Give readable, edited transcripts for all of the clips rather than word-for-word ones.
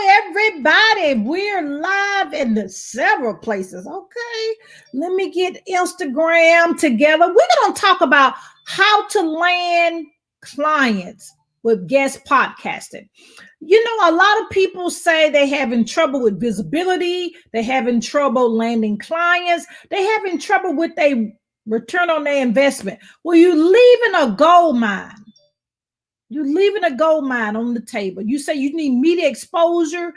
Everybody. We're live in the several places. Okay, let me get Instagram together. We're going to talk about how to land clients with guest podcasting. You know, a lot of people say they're having trouble with visibility, they're having trouble landing clients, they're having trouble with their return on their investment. Well, you're leaving a gold mine. You're leaving a gold mine on the table. You say you need media exposure.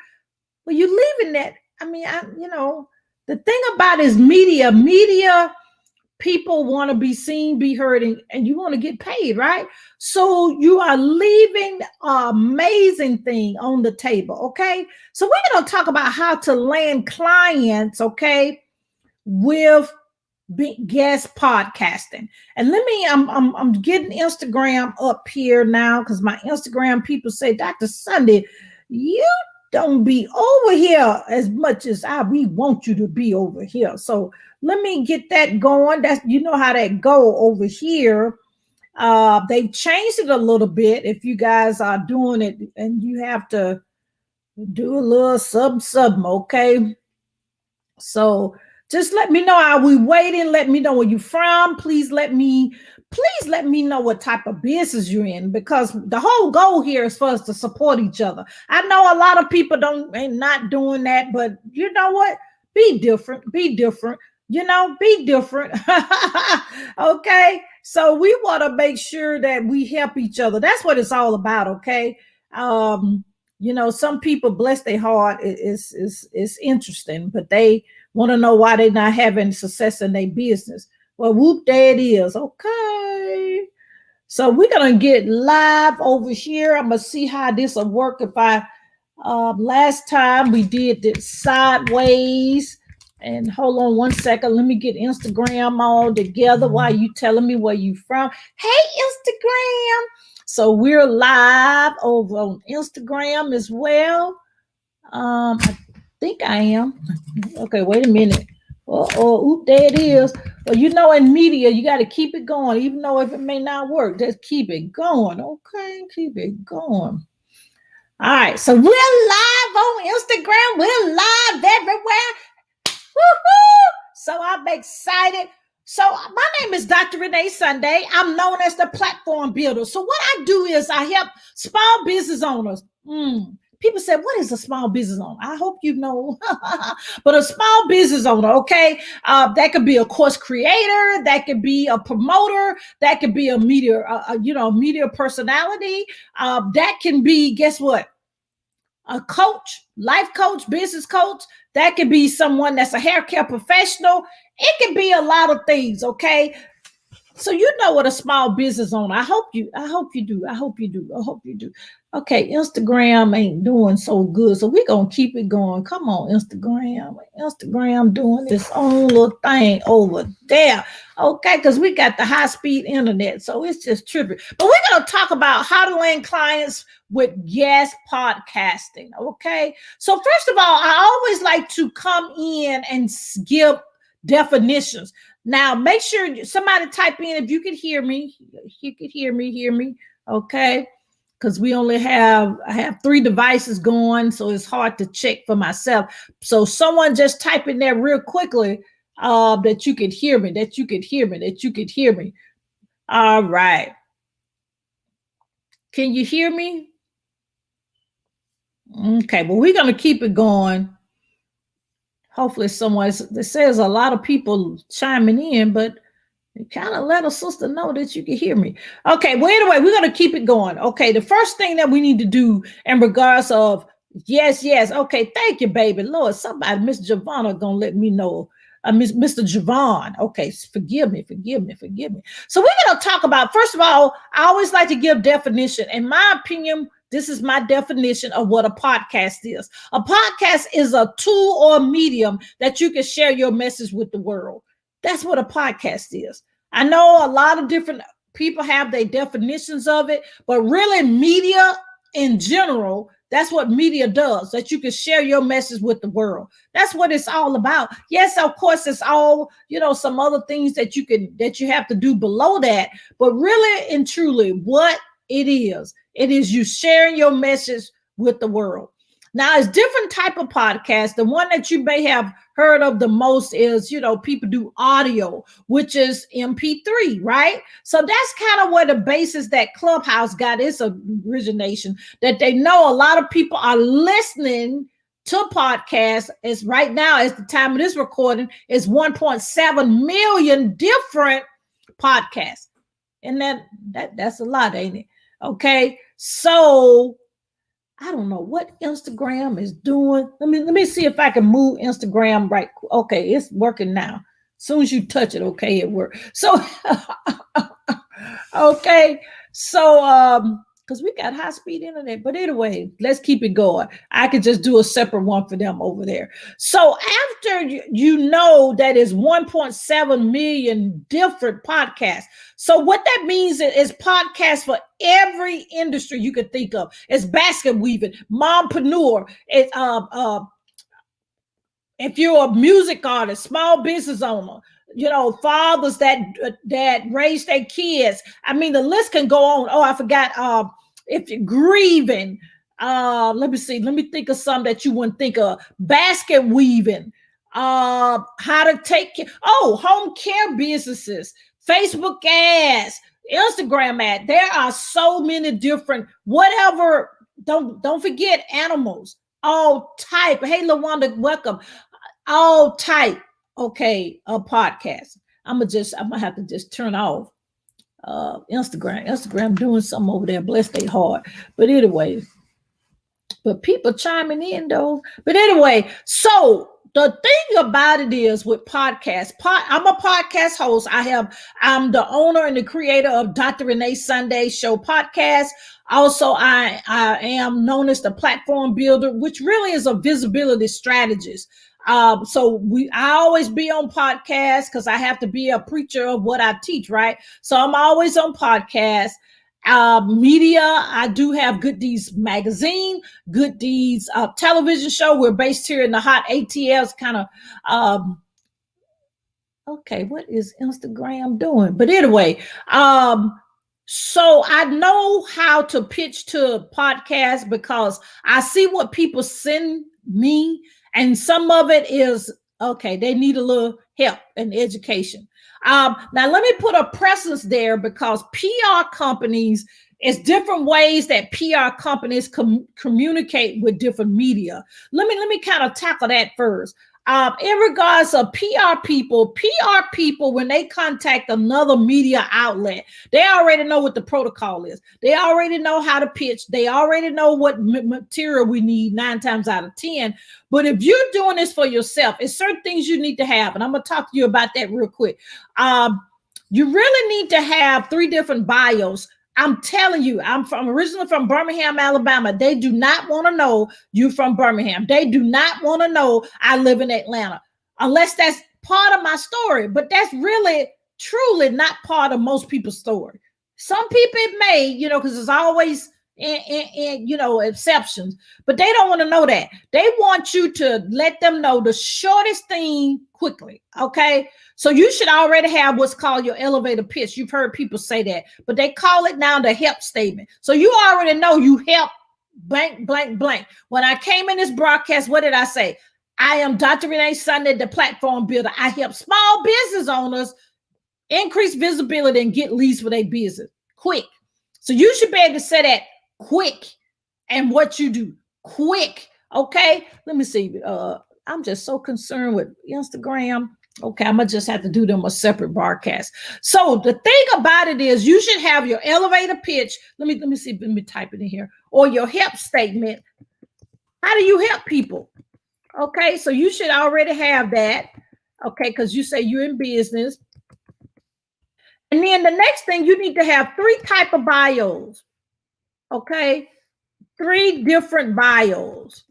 Well, you're leaving that. The thing about is media people want to be seen, be heard, and you want to get paid, right? So you are leaving an amazing thing on the table, okay? So we're going to talk about how to land clients, okay, with guest podcasting. And I'm getting Instagram up here now because my Instagram people say, Dr. Sunday, you don't be over here as much as we want you to be over here. So let me get that going. That's, you know how that go over here. They've changed it a little bit. If you guys are doing it and you have to do a little something, okay? So just let me know. Are we waiting? Let me know where you're from. Please let me know what type of business you're in, because the whole goal here is for us to support each other. I know a lot of people ain't not doing that, but you know what? Be different. Be different. Be different. Okay. So we want to make sure that we help each other. That's what it's all about. Okay. Some people, bless their heart, is interesting, but they want to know why they're not having success in their business. Well, whoop, there it is. Okay. So we're going to get live over here. I'm going to see how this will work. If last time we did this sideways, and hold on one second. Let me get Instagram all together while you telling me where you from. Hey, Instagram. So we're live over on Instagram as well. I think I am. Okay, wait a minute. Oop, there it is. Well, in media, you got to keep it going, even though if it may not work, just keep it going. Okay, keep it going. All right, so we're live on Instagram. We're live everywhere. Woo-hoo! So I'm excited. So my name is Dr. Renee Sunday. I'm known as the platform builder. So what I do is I help small business owners. People say, what is a small business owner? I hope you know. But a small business owner, okay, that could be a course creator, that could be a promoter, that could be a media, media personality. That can be, guess what? A coach, life coach, business coach. That could be someone that's a hair care professional. It can be a lot of things, okay? So you know what a small business owner. I hope you do. Okay, Instagram ain't doing so good, so we're gonna keep it going. Come on, Instagram doing its own little thing over there. Okay, because we got the high-speed internet, so it's just tripping. But we're gonna talk about how to land clients with guest podcasting. Okay, so first of all, I always like to come in and give definitions. Now, make sure somebody type in if you could hear me. You could hear me. Okay. Because I have 3 devices going, so it's hard to check for myself. So someone just type in there real quickly that you could hear me. All right. Can you hear me? Okay, well, we're going to keep it going. Hopefully there says a lot of people chiming in, but it kind of let a sister know that you can hear me. Okay, well, anyway, we're going to keep it going. Okay, the first thing that we need to do in regards of, yes. Okay, thank you, baby. Lord, somebody, Miss Giovanna, going to let me know. Mr. Javon. Okay, forgive me. So we're going to talk about, first of all, I always like to give definition. In my opinion, this is my definition of what a podcast is. A podcast is a tool or a medium that you can share your message with the world. That's what a podcast is. I know a lot of different people have their definitions of it, but really media in general, that's what media does, that you can share your message with the world. That's what it's all about. Yes, of course, it's all, some other things that you have to do below that, but really and truly what it is It is you sharing your message with the world. Now, it's different type of podcast. The one that you may have heard of the most is, people do audio, which is MP3, right? So that's kind of where the basis that Clubhouse got its origination, that they know a lot of people are listening to podcasts. Is right now, as the time of this recording, is 1.7 million different podcasts. And that's a lot, ain't it? Okay. So I don't know what Instagram is doing. Let me see if I can move Instagram right. Okay, it's working now. As soon as you touch it, okay, it works. So okay. So because we got high-speed internet. But anyway, let's keep it going. I could just do a separate one for them over there. So after you know that is 1.7 million different podcasts. So what that means is podcasts for every industry you could think of. It's basket weaving, mompreneur. It's if you're a music artist, small business owner, fathers that raise their kids. I mean, the list can go on. Oh, I forgot. If you're grieving, let me see. Let me think of some that you wouldn't think of. Basket weaving, how to take care. Oh, home care businesses, Facebook ads, Instagram ad. There are so many different, whatever. Don't forget animals, all type. Hey, LaWanda, welcome. All type. Okay, a podcast. I'm gonna have to just turn off Instagram doing something over there. Bless their heart. But anyway, but people chiming in though. But anyway, so the thing about it is with podcasts, I'm a podcast host. I'm the owner and the creator of Dr. Renee Sunday Show Podcast. Also, I am known as the platform builder, which really is a visibility strategist. So I always be on podcasts because I have to be a preacher of what I teach, right? So I'm always on podcasts. Media, I do have Good Deeds magazine, Good Deeds television show. We're based here in the hot ATLs kind of, okay, what is Instagram doing? But anyway, so I know how to pitch to podcasts because I see what people send me. And some of it is, okay, they need a little help and education. Now, let me put a presence there because PR companies, it's different ways that PR companies communicate with different media. Let me kind of tackle that first. In regards to PR people, when they contact another media outlet, they already know what the protocol is. They already know how to pitch. They already know what material we need 9 times out of 10. But if you're doing this for yourself, it's certain things you need to have. And I'm going to talk to you about that real quick. You really need to have 3 different bios. I'm telling you, I'm originally from Birmingham, Alabama. They do not want to know you from Birmingham. They do not want to know I live in Atlanta, unless that's part of my story. But that's really, truly not part of most people's story. Some people it may, because there's always exceptions. But they don't want to know that. They want you to let them know the shortest thing quickly. Okay. So you should already have what's called your elevator pitch. You've heard people say that, but they call it now the help statement. So you already know you help blank, blank, blank. When I came in this broadcast, what did I say? I am Dr. Renee Sunday, the platform builder. I help small business owners increase visibility and get leads for their business quick. So you should be able to say that quick and what you do quick. Okay. Let me see. I'm just so concerned with Instagram. Okay, I'm gonna just have to do them a separate broadcast. So the thing about it is you should have your elevator pitch. Let me see, let me type it in here, or your help statement. How do you help people? Okay, so you should already have that. Okay, because you say you're in business. And then the next thing, you need to have 3 type of bios. Okay, 3 different bios.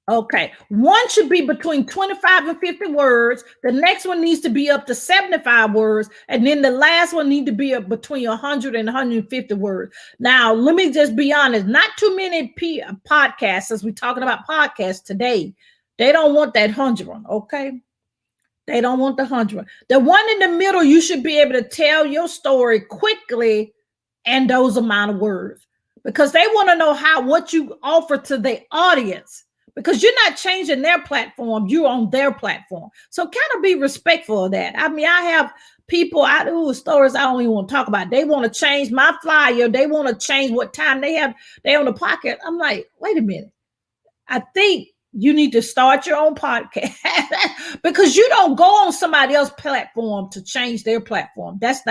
Okay, one should be between 25 and 50 words. The next one needs to be up to 75 words. And then the last one needs to be up between 100 and 150 words. Now, let me just be honest. Not too many podcasts, as we're talking about podcasts today. They don't want that 100 one, okay? They don't want the 100 one. The one in the middle, you should be able to tell your story quickly and those amount of words, because they want to know what you offer to the audience, because you're not changing their platform, you're on their platform. So kind of be respectful of that. I mean, I have people out who stories I don't even want to talk about. They want to change my flyer. They want to change what time they on the podcast. I'm like, wait a minute. I think you need to start your own podcast because you don't go on somebody else's platform to change their platform. That's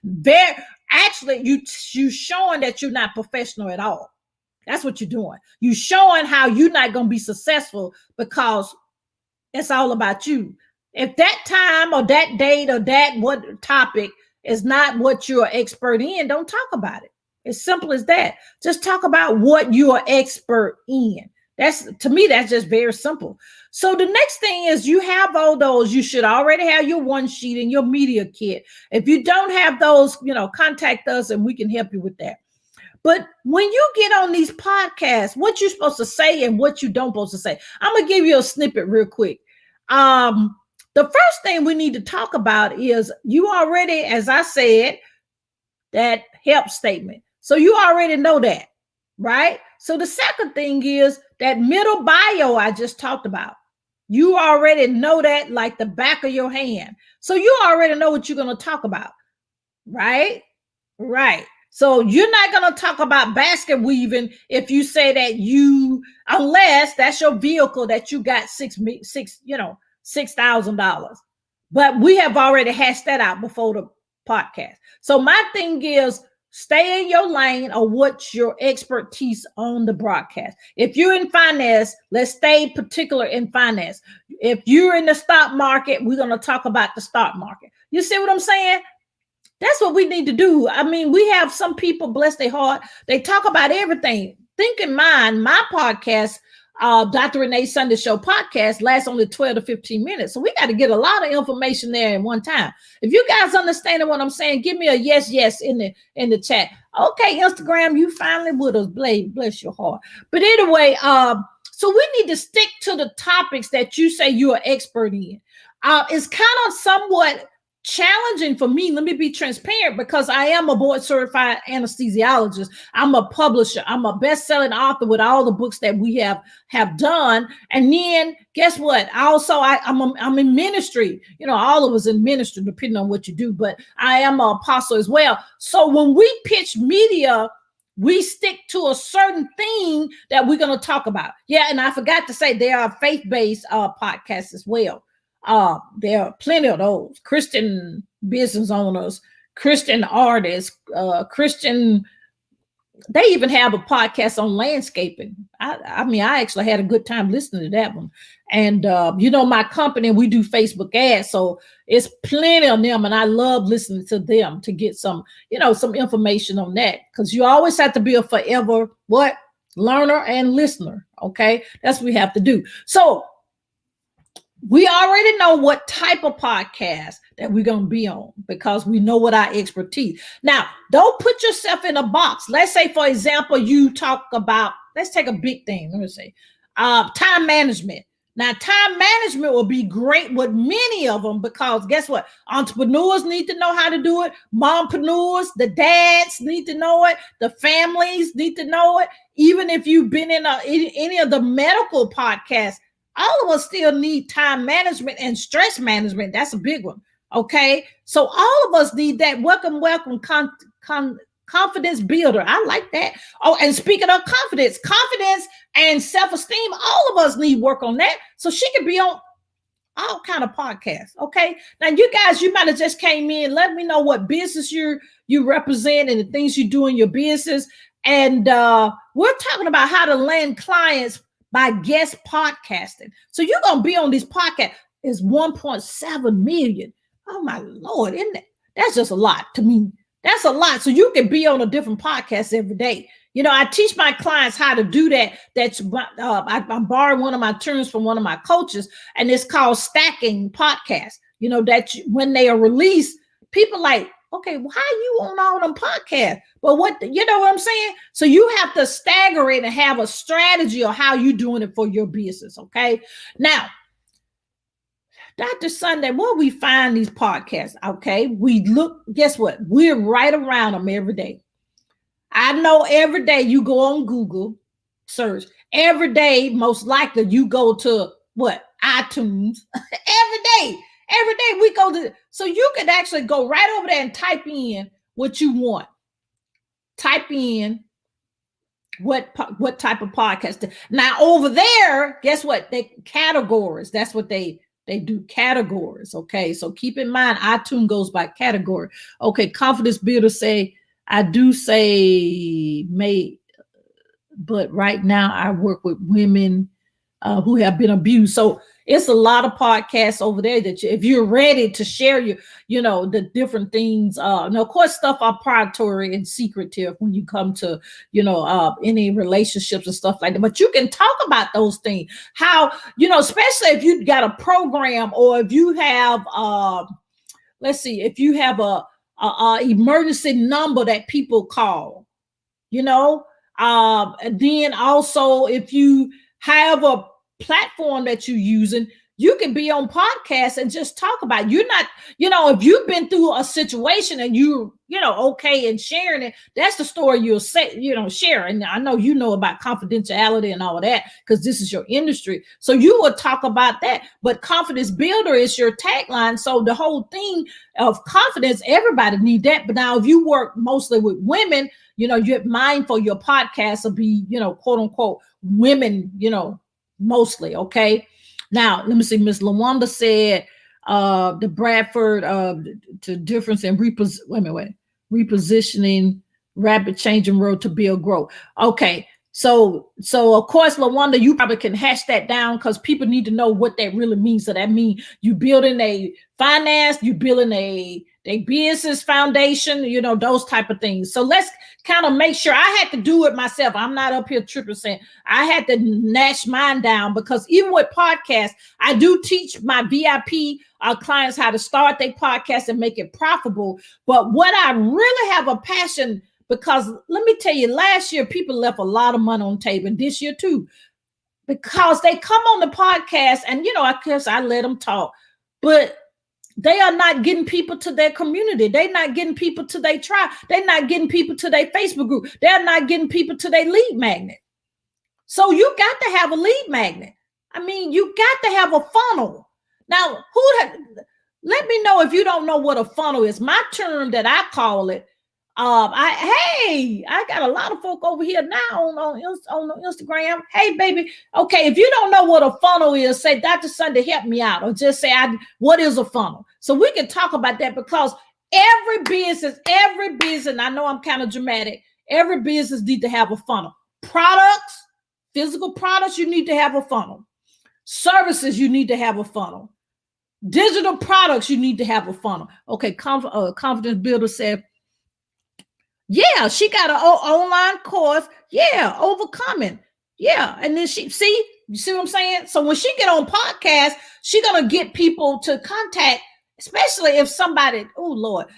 very, actually, you showing that you're not professional at all. That's what you're doing. You showing how you're not going to be successful because it's all about you. If that time or that date or that what topic is not what you're an expert in, don't talk about it. As simple as that. Just talk about what you are expert in. To me, that's just very simple. So the next thing is you have all those. You should already have your one sheet and your media kit. If you don't have those, contact us and we can help you with that. But when you get on these podcasts, what you're supposed to say and what you don't supposed to say. I'm going to give you a snippet real quick. The first thing we need to talk about is you already, as I said, that help statement. So you already know that, right? So the second thing is that middle bio I just talked about. You already know that like the back of your hand. So you already know what you're going to talk about, right? Right. So you're not going to talk about basket weaving if you say that unless that's your vehicle that you got $6,000. But we have already hashed that out before the podcast. So my thing is stay in your lane or what's your expertise on the broadcast. If you're in finance, let's stay particular in finance. If you're in the stock market, we're going to talk about the stock market. You see what I'm saying? That's what we need to do. I mean, we have some people, bless their heart, they talk about everything. Think in mind, my podcast, Dr. Renee Sunday Show Podcast, lasts only 12 to 15 minutes. So we got to get a lot of information there in one time. If you guys understand what I'm saying, give me a yes in the chat. Okay, Instagram, you finally with us. Bless your heart. But anyway, so we need to stick to the topics that you say you are expert in. It's kind of somewhat challenging for me. Let me be transparent because I am a board certified anesthesiologist. I'm a publisher. I'm a best-selling author with all the books that we have done. And then guess what? I'm in ministry. All of us in ministry, depending on what you do, but I am an apostle as well. So when we pitch media, we stick to a certain thing that we're going to talk about. Yeah. And I forgot to say there are faith-based podcasts as well. There are plenty of those Christian business owners, Christian artists, they even have a podcast on landscaping. I mean, I actually had a good time listening to that one. And, my company, we do Facebook ads. So it's plenty of them. And I love listening to them to get some information on that. Because you always have to be a forever learner and listener. Okay. That's what we have to do. So we already know what type of podcast that we're going to be on because we know what our expertise. Now, don't put yourself in a box. Let's say, for example, you talk about, let's take a big thing. Let me say, time management. Now, time management will be great with many of them because guess what? Entrepreneurs need to know how to do it. Mompreneurs, the dads need to know it. The families need to know it. Even if you've been in any of the medical podcasts, all of us still need time management and stress management. That's a big one. Okay. So all of us need that. Welcome. Confidence builder. I like that. Oh, and speaking of confidence and self-esteem, all of us need work on that. So she can be on all kind of podcasts. Okay. Now you guys, you might have just came in. Let me know what business you represent and the things you do in your business. And we're talking about how to land clients by guest podcasting. So you're going to be on this podcast. It's 1.7 million. Oh my Lord. That's just a lot to me. That's a lot. So you can be on a different podcast every day. I teach my clients how to do that. I'm borrowing one of my terms from one of my coaches, and it's called stacking podcast. When they are released, people like, okay, well, how are you on all them podcasts? But what I'm saying? So you have to stagger it and have a strategy of how you doing it for your business. Okay. Now, Dr. Sunday, where we find these podcasts? Okay. We look, guess what? We're right around them every day. I know every day you go on Google search. Every day, most likely, you go to what? iTunes. Every day we go to, so you can actually go right over there and type in what you want. Type in what type of podcast. Now over there, guess what? They categories. That's what they do, categories. Okay, so keep in mind, iTunes goes by category. Okay, confidence builder say, I do say may, but right now I work with women who have been abused. So it's a lot of podcasts over there that if you're ready to share the different things, and of course stuff are proprietary and secretive when you come to, any relationships and stuff like that, but you can talk about those things, how, especially if you've got a program, or if you have, if you have a emergency number that people call, and then also if you have a platform that you're using, you can be on podcasts and just talk about it. You're not, if you've been through a situation and you're, okay in sharing it, that's the story you'll say, share. And I know about confidentiality and all of that, because this is your industry. So you will talk about that. But confidence builder is your tagline. So the whole thing of confidence, everybody need that. But now if you work mostly with women, you're mindful your podcast will be, quote unquote, women, mostly. Okay. Now, let me see. Miss LaWanda said the Bradford to difference in repositioning, rapid changing road to build growth. Okay. So of course, LaWanda, you probably can hash that down, because people need to know what that really means. So that means you building a finance, you building a business foundation, those type of things. So let's kind of make sure. I had to do it myself. I'm not up here tripping saying I had to nash mine down, because even with podcasts, I do teach my VIP clients how to start their podcast and make it profitable. But what I really have a passion, because let me tell you, last year people left a lot of money on the table, and this year too, because they come on the podcast and I guess I let them talk, but they are not getting people to their community. They're not getting people to their tribe. They're not getting people to their Facebook group. They're not getting people to their lead magnet. So you got to have a lead magnet. I mean, you got to have a funnel. Now, let me know if you don't know what a funnel is. My term that I call it, I got a lot of folk over here now on Instagram. Hey, baby. Okay, if you don't know what a funnel is, say, Dr. Sunday, help me out. Or just say, what is a funnel? So we can talk about that, because every business, I know I'm kind of dramatic, every business needs to have a funnel. Products, physical products, you need to have a funnel. Services, you need to have a funnel. Digital products, you need to have a funnel. Okay, Confidence Builder said, yeah, she got an online course. Yeah, overcoming. Yeah, and then you see what I'm saying? So when she get on podcast, she gonna get people to contact, especially if somebody,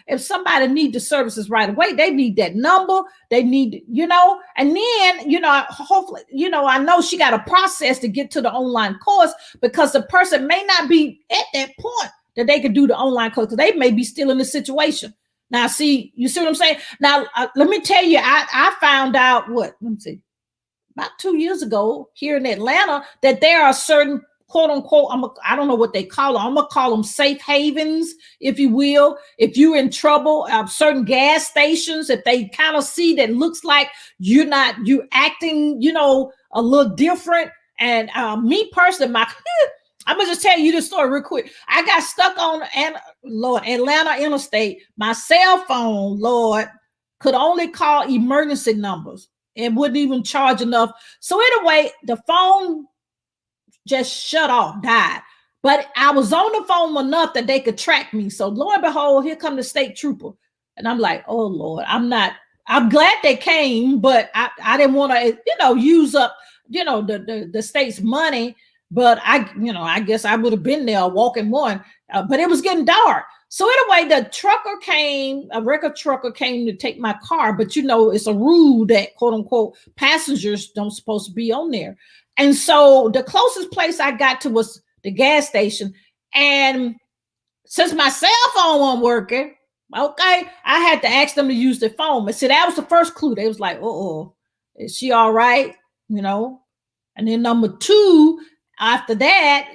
if somebody need the services right away, they need that number. They need, and then, hopefully, I know she got a process to get to the online course, because the person may not be at that point that they could do the online course, because they may be still in the situation. Now, you see what I'm saying? Now, let me tell you, I found out about 2 years ago here in Atlanta, that there are certain, quote unquote, I don't know what they call them. I'm going to call them safe havens, if you will. If you're in trouble, certain gas stations, if they kind of see that looks like you acting, a little different. And me personally, I'm going to just tell you this story real quick. I got stuck on Atlanta Interstate. My cell phone, could only call emergency numbers and wouldn't even charge enough. So anyway, the phone just shut off, died. But I was on the phone enough that they could track me. So lo and behold, here come the state trooper. And I'm like, oh Lord, I'm glad they came, but I didn't want to, use up, the state's money. But I guess I would have been there walking one, but it was getting dark. So anyway, a record trucker came to take my car, but it's a rule that, quote unquote, passengers don't supposed to be on there. And so the closest place I got to was the gas station. And since my cell phone wasn't working, Okay. I had to ask them to use their phone. And see, that was the first clue. They was like, oh, is she all right? You know? And then number two, after that,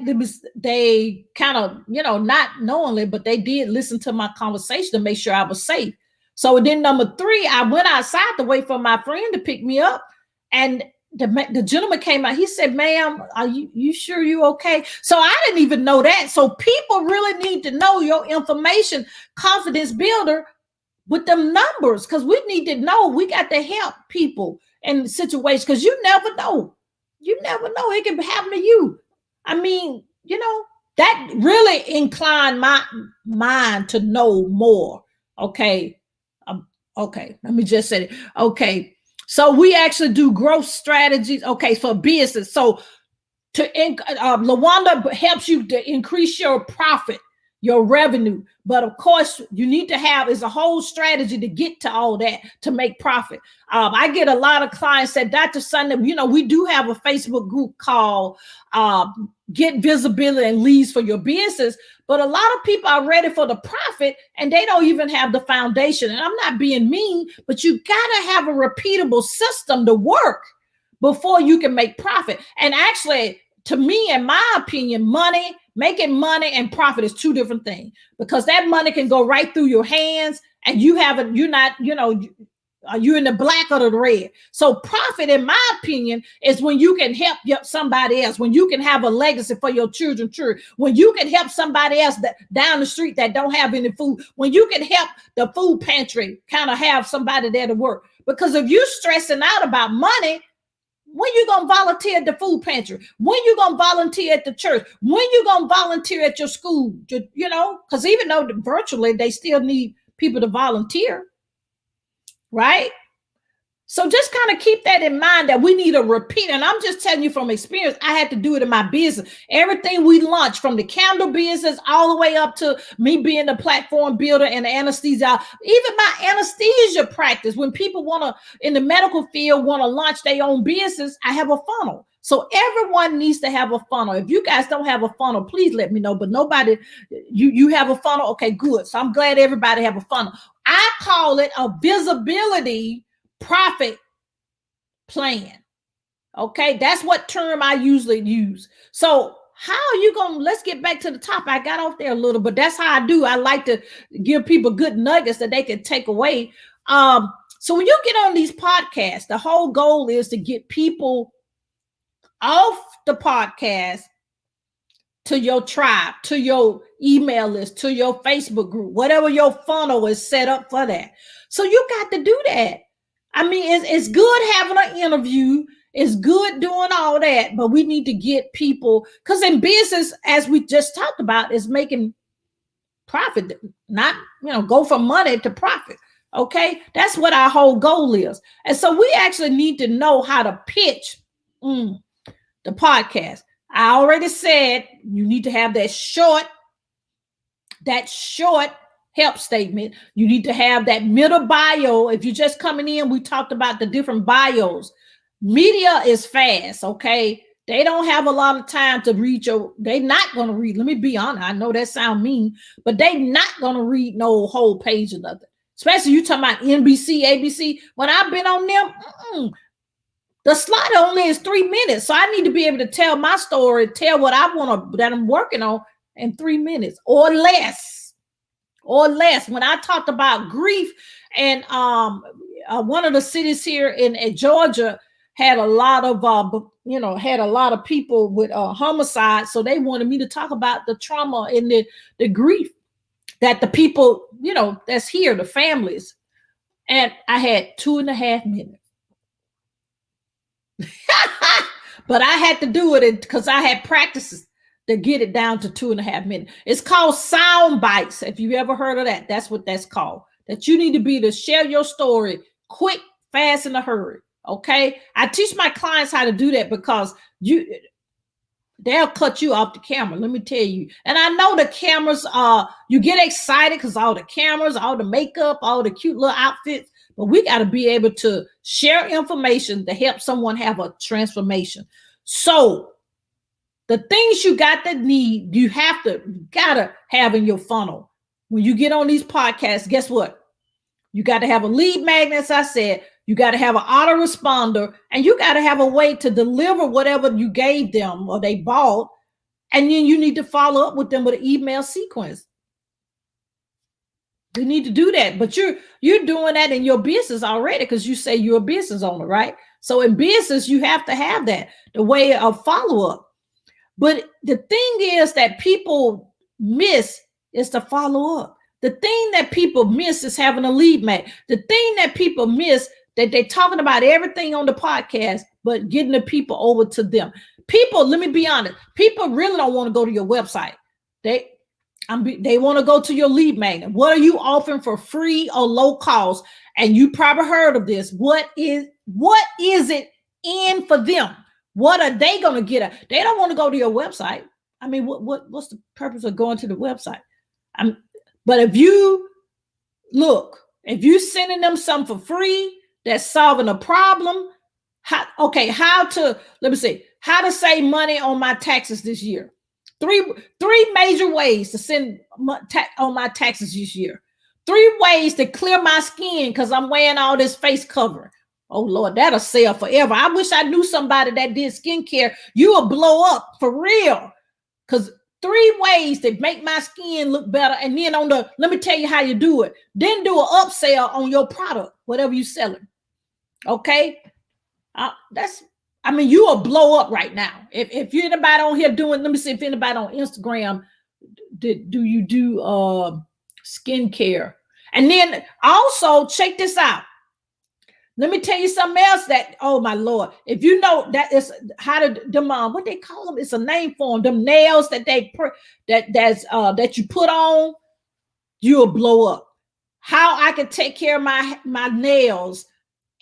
they kind of, not knowingly, but they did listen to my conversation to make sure I was safe. So then number three, I went outside to wait for my friend to pick me up. And the gentleman came out. He said, ma'am, are you sure you okay? So I didn't even know that. So people really need to know your information, confidence builder, with them numbers, because we need to know. We got to help people in situations, because you never know. You never know. It can happen to you. I mean, that really inclined my mind to know more. Okay. Okay. Let me just say it. Okay. So we actually do growth strategies. Okay. For business. So LaWanda helps you to increase your profit, your revenue. But of course, you need to have is a whole strategy to get to all that to make profit. I get a lot of clients that Dr. Sunday, we do have a Facebook group called Get Visibility and Leads for Your Business. But a lot of people are ready for the profit and they don't even have the foundation. And I'm not being mean, but you got to have a repeatable system to work before you can make profit. And actually, to me, in my opinion, making money and profit is two different things, because that money can go right through your hands and you're not, you're in the black or the red. So profit, in my opinion, is when you can help somebody else, when you can have a legacy for your children, when you can help somebody else that down the street that don't have any food, when you can help the food pantry kind of have somebody there to work. Because if you're stressing out about money, when you going to volunteer at the food pantry? When you going to volunteer at the church? When you going to volunteer at your school? Because even though virtually they still need people to volunteer, right? So just kind of keep that in mind, that we need a repeat. And I'm just telling you from experience, I had to do it in my business. Everything we launched, from the candle business all the way up to me being the platform builder and the anesthesia, even my anesthesia practice. When people in the medical field want to launch their own business, I have a funnel. So everyone needs to have a funnel. If you guys don't have a funnel, please let me know. But nobody, you have a funnel. Okay, good. So I'm glad everybody have a funnel. I call it a visibility profit plan. Okay, that's what term I usually use. So how are you let's get back to the top. I got off there a little, but that's how I do. I like to give people good nuggets that they can take away. So when you get on these podcasts, the whole goal is to get people off the podcast to your tribe, to your email list, to your Facebook group, whatever your funnel is set up for that. So you got to do that. I mean, it's good having an interview. It's good doing all that, but we need to get people, because in business, as we just talked about, is making profit, not, go from money to profit. Okay. That's what our whole goal is. And so we actually need to know how to pitch the podcast. I already said you need to have that short help statement. You need to have that middle bio. If you're just coming in, we talked about the different bios. Media is fast, okay? They don't have a lot of time to read they're not going to read. Let me be honest. I know that sounds mean, but they're not going to read no whole page of nothing. Especially you talking about NBC, ABC. When I've been on them, the slot only is 3 minutes. So I need to be able to tell my story, tell what I want to, that I'm working on in 3 minutes or less. When I talked about grief, and one of the cities here in Georgia had a lot of people with homicide. So they wanted me to talk about the trauma and the grief that the people, that's here, the families. And I had 2.5 minutes. But I had to do it because I had practices to get it down to 2.5 minutes. It's called sound bites. If you've ever heard of that, that's what that's called. That you need to be to share your story quick, fast, in a hurry. Okay. I teach my clients how to do that because they'll cut you off the camera. Let me tell you. And I know the cameras you get excited because all the cameras, all the makeup, all the cute little outfits, but we got to be able to share information to help someone have a transformation. So the things you got that need, you gotta have in your funnel. when you get on these podcasts, guess what? You got to have a lead magnet, as I said. You got to have an autoresponder, and you got to have a way to deliver whatever you gave them or they bought. And then you need to follow up with them with an email sequence. You need to do that, but you're doing that in your business already because you say you're a business owner, right? So in business, you have to have that, the way of follow-up. But the thing is that people miss is to follow up. The thing that people miss is having a lead magnet. The thing that people miss that they're talking about everything on the podcast, but getting the people over to them. People, let me be honest, people really don't want to go to your website. They want to go to your lead magnet. What are you offering for free or low cost? And you probably heard of this. What is it in for them? What are they going to get at? They don't want to go to your website. I mean, what's the purpose of going to the website? But if you sending them something for free that's solving a problem, how to save money on my taxes this year. Three major ways to send on my taxes this year. 3 ways to clear my skin because I'm wearing all this face covering. Oh Lord, that'll sell forever. I wish I knew somebody that did skincare. You will blow up for real. Because 3 ways to make my skin look better. And then let me tell you how you do it. Then do an upsell on your product, whatever you're selling. Okay. You will blow up right now. If you're anybody on here let me see if anybody on Instagram, do you do skincare? And then also check this out. Let me tell you something else that, oh my Lord, if you know that is how to them what they call them, it's a name for them. Them nails that that you put on, you'll blow up. How I can take care of my nails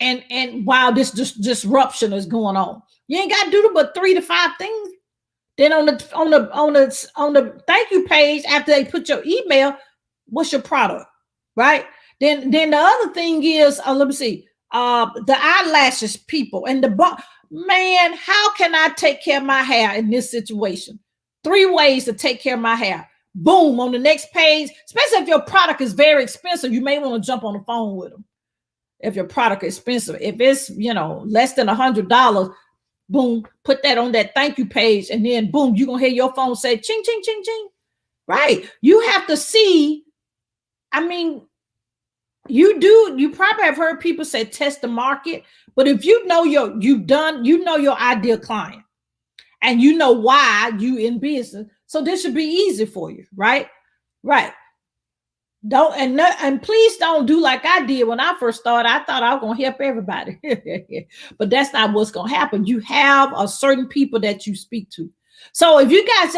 and while this disruption is going on. You ain't got to do but 3 to 5 things. Then on the thank you page, after they put your email, what's your product? Right? Then the other thing is, let me see. The eyelashes people and man, how can I take care of my hair in this situation? 3 ways to take care of my hair. Boom, on the next page, especially if your product is very expensive, you may want to jump on the phone with them. If your product is expensive, if it's, less than $100, boom, put that on that thank you page. And then boom, you're going to hear your phone say, ching, ching, ching, ching. Right. You have to see, you probably have heard people say test the market, but if you know your ideal client and you know why you in business, so this should be easy for you, right? Right. And please don't do like I did when I first started. I thought I was going to help everybody, but that's not what's going to happen. You have a certain people that you speak to. So if you guys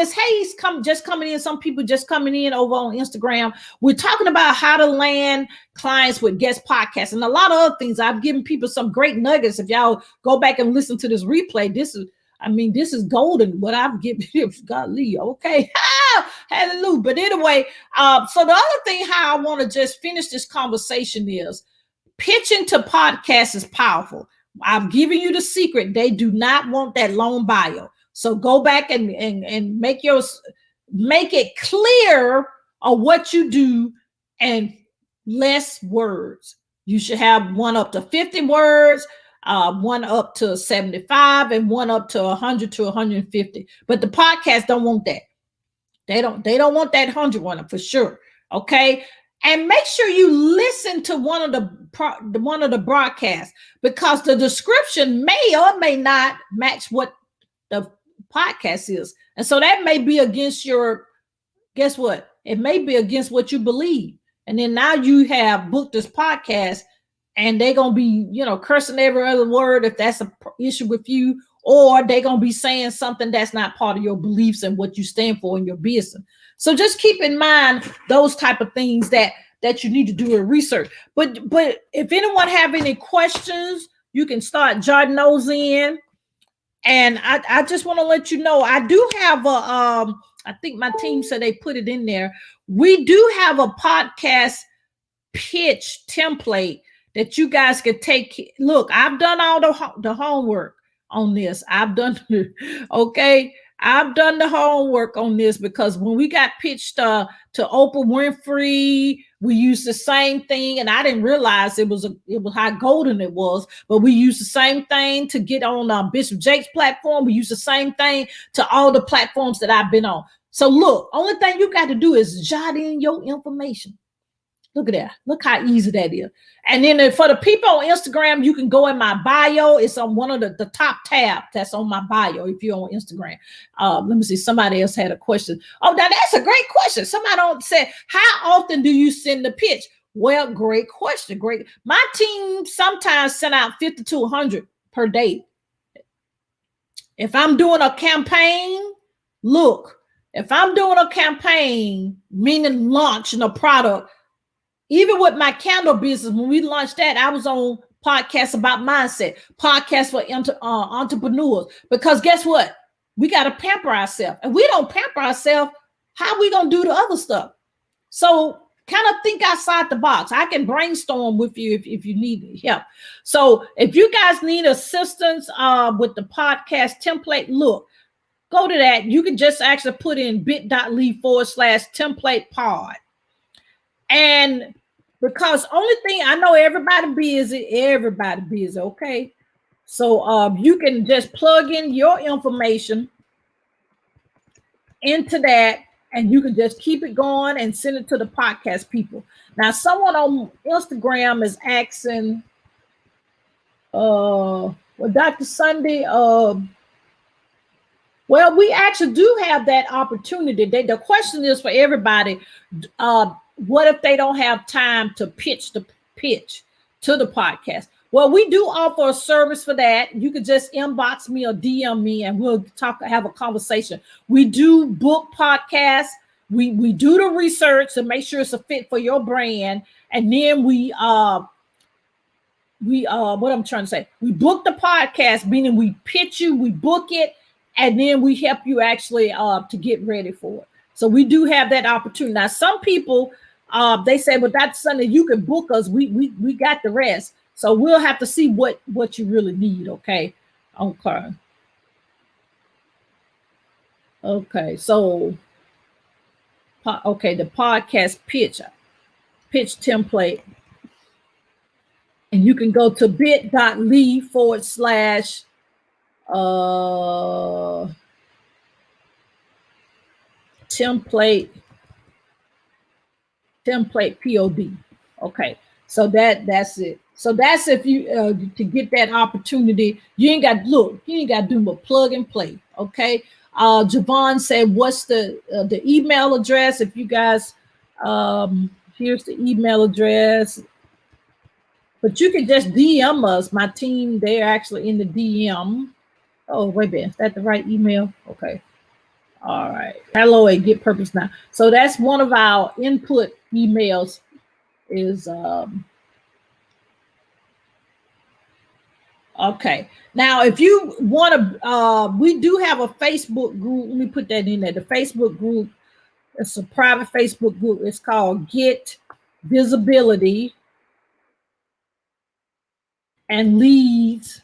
coming in, some people just coming in over on Instagram, we're talking about how to land clients with guest podcasts and a lot of other things. I've given people some great nuggets. If y'all go back and listen to this replay, this is golden. What I've given you, godly, okay. Hallelujah. But anyway, so the other thing how I want to just finish this conversation is pitching to podcasts is powerful. I'm giving you the secret. They do not want that long bio. So go back and make it clear on what you do and less words. You should have one up to 50 words, one up to 75, and one up to 100 to 150. But the podcast don't want that. They don't want that 100 one for sure. Okay. And make sure you listen to one of the broadcasts because the description may or may not match what the podcast is. And so that may be against guess what? It may be against what you believe. And then now you have booked this podcast and they're going to be, cursing every other word if that's an issue with you, or they're going to be saying something that's not part of your beliefs and what you stand for in your business. So just keep in mind those type of things that you need to do in research. But if anyone have any questions, you can start jotting those in. And I just want to let you know, I do have I think my team said they put it in there. We do have a podcast pitch template that you guys could take. Look, I've done all the homework on this. I've done, okay. I've done the homework on this because when we got pitched to Oprah Winfrey, we used the same thing, and I didn't realize it was how golden it was. But we used the same thing to get on Bishop Jake's platform. We used the same thing to all the platforms that I've been on. So look, only thing you got to do is jot in your information. Look at that. Look how easy that is. And then for the people on Instagram, you can go in my bio. It's on one of the top tabs that's on my bio if you're on Instagram. Let me see. Somebody else had a question. Oh, now that's a great question. Somebody said, how often do you send the pitch? Well, great question. Great. My team sometimes send out 50 to 100 per day. If I'm doing a campaign, meaning launching a product, even with my candle business, when we launched that, I was on podcasts about mindset, podcasts for entrepreneurs. Because guess what? We got to pamper ourselves. And we don't pamper ourselves, how we going to do the other stuff? So kind of think outside the box. I can brainstorm with you if you need help. So if you guys need assistance with the podcast template, look, go to that. You can just actually put in bit.ly/template pod. And because only thing I know, everybody busy, okay? So you can just plug in your information into that, and you can just keep it going and send it to the podcast people. Now, someone on Instagram is asking, well, Dr. Sunday, well, we actually do have that opportunity. The question is for everybody, what if they don't have time to pitch to the podcast? Well, we do offer a service for that. You can just inbox me or DM me and we'll have a conversation. We do book podcasts. We do the research to make sure it's a fit for your brand. And then we book the podcast, meaning we pitch you, we book it, and then we help you actually to get ready for it. So we do have that opportunity. Now, some people, they say, well, Dr. Sunday, you can book us. We got the rest. So we'll have to see what you really need. Okay. So, the podcast pitch template. And you can go to bit.ly/ template pod. Okay, so that's it. So that's if you to get that opportunity. You ain't got to do but plug and play. Okay. Javon said, what's the email address? If you guys, here's the email address. But you can just DM us. My team, they're actually in the DM. Oh, wait a minute. Is that the right email? Okay. All right. Hello at Get Purpose Now. So that's one of our input emails is okay. Now, if you want to, we do have a Facebook group. Let me put that in there. The Facebook group, it's a private Facebook group. It's called Get Visibility and Leads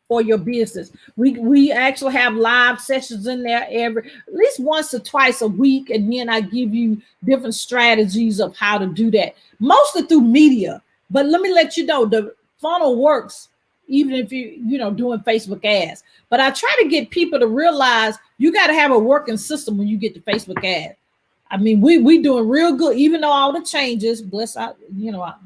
for Your Business. We actually have live sessions in there at least once or twice a week, and then I give you different strategies of how to do that, mostly through media. But let me let you know, the funnel works even if you're doing Facebook ads. But I try to get people to realize you got to have a working system when you get the Facebook ad. I mean, we doing real good, even though all the changes, bless our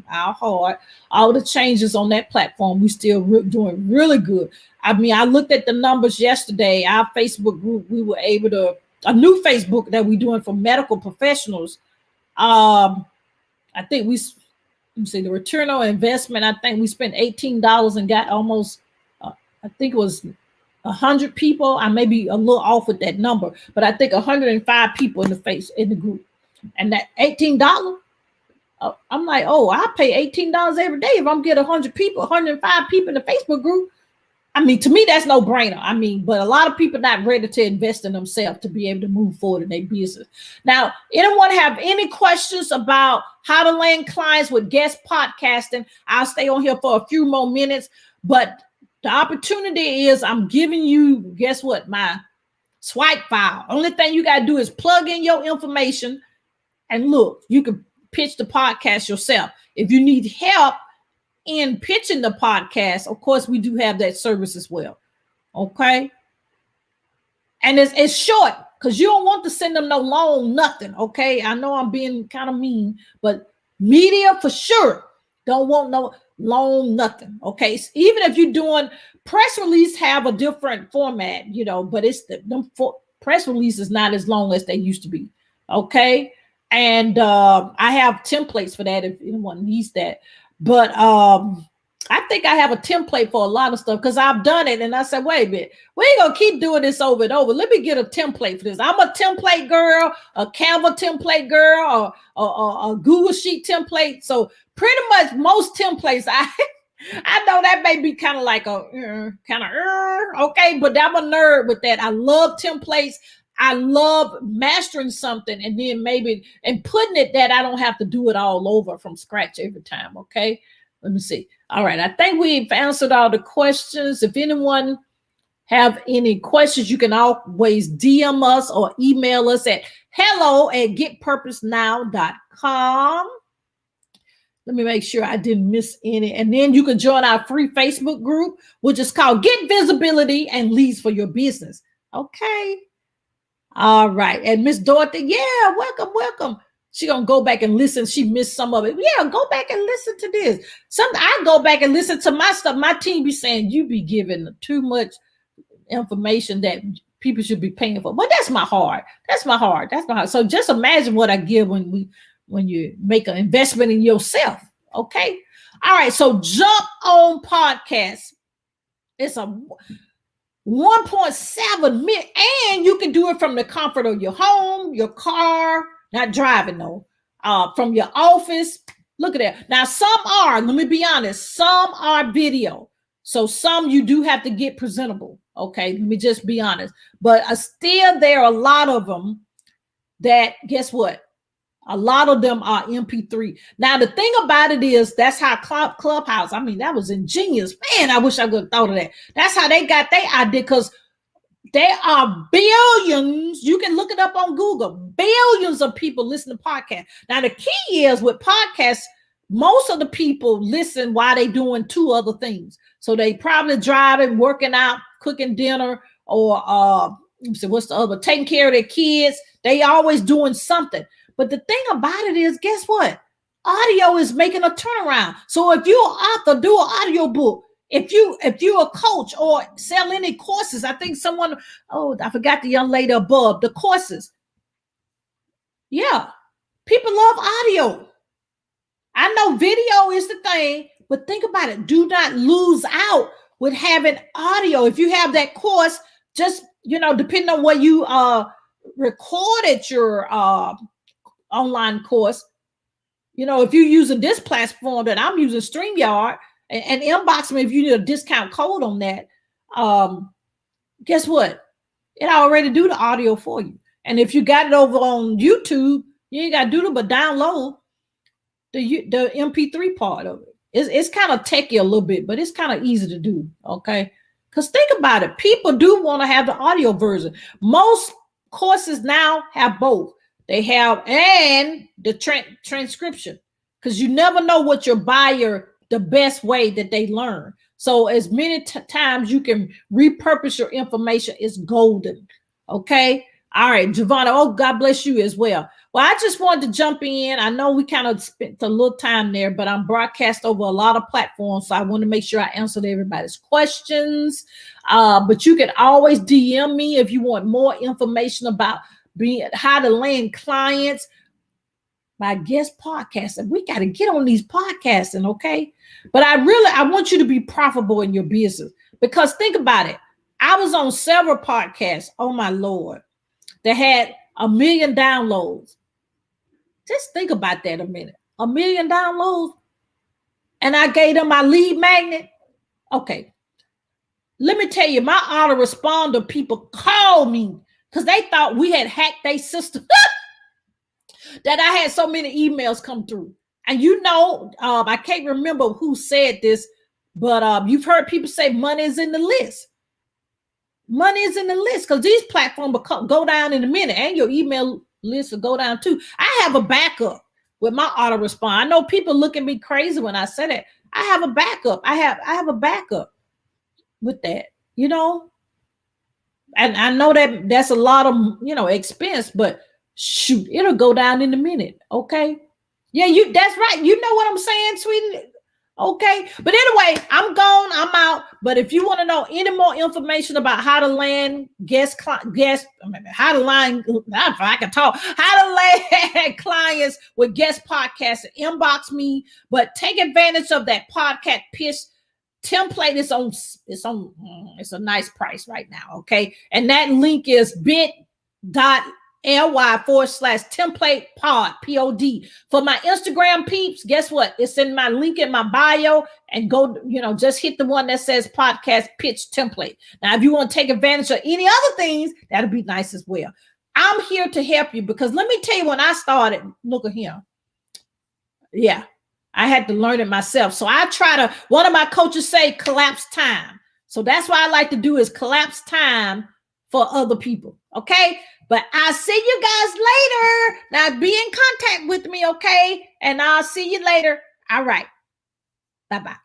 heart, all the changes on that platform, we still doing really good. I mean, I looked at the numbers yesterday. Our Facebook group, we were able to, a new Facebook that we're doing for medical professionals. I think the return on investment, I think we spent $18 and got almost, I think it was 100 people. I may be a little off with that number, but I think 105 people in the group. And that $18, I'm like, I pay $18 every day if I'm getting 100 people, 105 people in the Facebook group. I mean, to me, that's no brainer. I mean, but a lot of people not ready to invest in themselves to be able to move forward in their business. Now, anyone have any questions about how to land clients with guest podcasting? I'll stay on here for a few more minutes, but the opportunity is I'm giving you, guess what? My swipe file. Only thing you got to do is plug in your information and look, you can pitch the podcast yourself. If you need help in pitching the podcast, of course, we do have that service as well. Okay. And it's short because you don't want to send them no long nothing. Okay. I know I'm being kind of mean, but media for sure don't want no long nothing. Okay. So even if you're doing press release, have a different format, but it's press release is not as long as they used to be. Okay. And I have templates for that if anyone needs that. But I think I have a template for a lot of stuff because I've done it. And I said, wait a minute, we ain't going to keep doing this over and over. Let me get a template for this. I'm a template girl, a Canva template girl, or a Google Sheet template. So pretty much most templates, I know that may be kind of like okay, but I'm a nerd with that. I love templates. I love mastering something and then and putting it that I don't have to do it all over from scratch every time. Okay. Let me see. All right. I think we've answered all the questions. If anyone have any questions, you can always DM us or email us at hello@getpurposenow.com. Let me make sure I didn't miss any. And then you can join our free Facebook group, which is called Get Visibility and Leads for Your Business. Okay. All right. And Miss Dorothy, yeah, welcome. She gonna go back and listen. She missed some of it. Yeah, go back and listen to this. I go back and listen to my stuff. My team be saying you be giving too much information that people should be paying for. But that's my heart. So just imagine what I give when you make an investment in yourself. Okay. All right. So jump on podcast. It's a 1.7 million, and you can do it from the comfort of your home, your car, not driving though, from your office. Look at that. Now, let me be honest, some are video. So some you do have to get presentable. Okay. Let me just be honest. But still, there are a lot of them that, guess what? A lot of them are MP3. Now, the thing about it is that's how Clubhouse, that was ingenious. Man, I wish I would have thought of that. That's how they got their idea because there are billions. You can look it up on Google. Billions of people listen to podcasts. Now, the key is with podcasts, most of the people listen while they doing two other things. So they probably driving, working out, cooking dinner, or what's the other? Taking care of their kids. They always doing something. But the thing about it is, guess what? Audio is making a turnaround. So if you're an author, do an audio book. If you're a coach or sell any courses, I think I forgot the young lady above, the courses. Yeah, people love audio. I know video is the thing, but think about it. Do not lose out with having audio. If you have that course, just, depending on where you recorded your online course, if you're using this platform that I'm using, StreamYard, and inbox me if you need a discount code on that. Guess what? It already do the audio for you. And if you got it over on YouTube, you ain't got to do it but download the MP3 part of it. It's kind of techy a little bit, but it's kind of easy to do. Okay. Because think about it. People do want to have the audio version. Most courses now have both. They have and the transcription, because you never know what your buyer, the best way that they learn. So as many times you can repurpose your information is golden. Okay. All right, Giovanna. Oh, God bless you as well. Well, I just wanted to jump in. I know we kind of spent a little time there, but I'm broadcast over a lot of platforms. So I want to make sure I answered everybody's questions. But you can always DM me if you want more information about how to land clients. My guest podcasting. We got to get on these podcasting, okay? But I want you to be profitable in your business, because think about it. I was on several podcasts, oh my Lord, that had 1 million downloads. Just think about that a minute. 1 million downloads. And I gave them my lead magnet. Okay. Let me tell you, my autoresponder people called me because they thought we had hacked their system. That I had so many emails come through. And I can't remember who said this, but you've heard people say money is in the list. money is in the list because these platforms will go down in a minute, and your email list will go down too. I have a backup with my auto respond. I know people look at me crazy when I say that. I have a backup. I have a backup with that, you know. And I know that that's a lot of, you know, expense, but shoot, it'll go down in a minute. Okay. Yeah, that's right. You know what I'm saying, sweetie? Okay. But anyway, I'm gone. I'm out. But if you want to know any more information about how to land how to land, if I can talk, how to land clients with guest podcasts, inbox me. But take advantage of that podcast pitch template. It's a nice price right now. Okay. And that link is bit.ly/template pod pod. For my Instagram peeps, guess what? It's in my link in my bio, and go, you know, just hit the one that says podcast pitch template. Now, if you want to take advantage of any other things, that'll be nice as well. I'm here to help you, because let me tell you, when I started, look at here. Yeah. I had to learn it myself. So one of my coaches say collapse time. So that's what I like to do, is collapse time for other people. Okay. But I'll see you guys later. Now be in contact with me. Okay. And I'll see you later. All right. Bye-bye.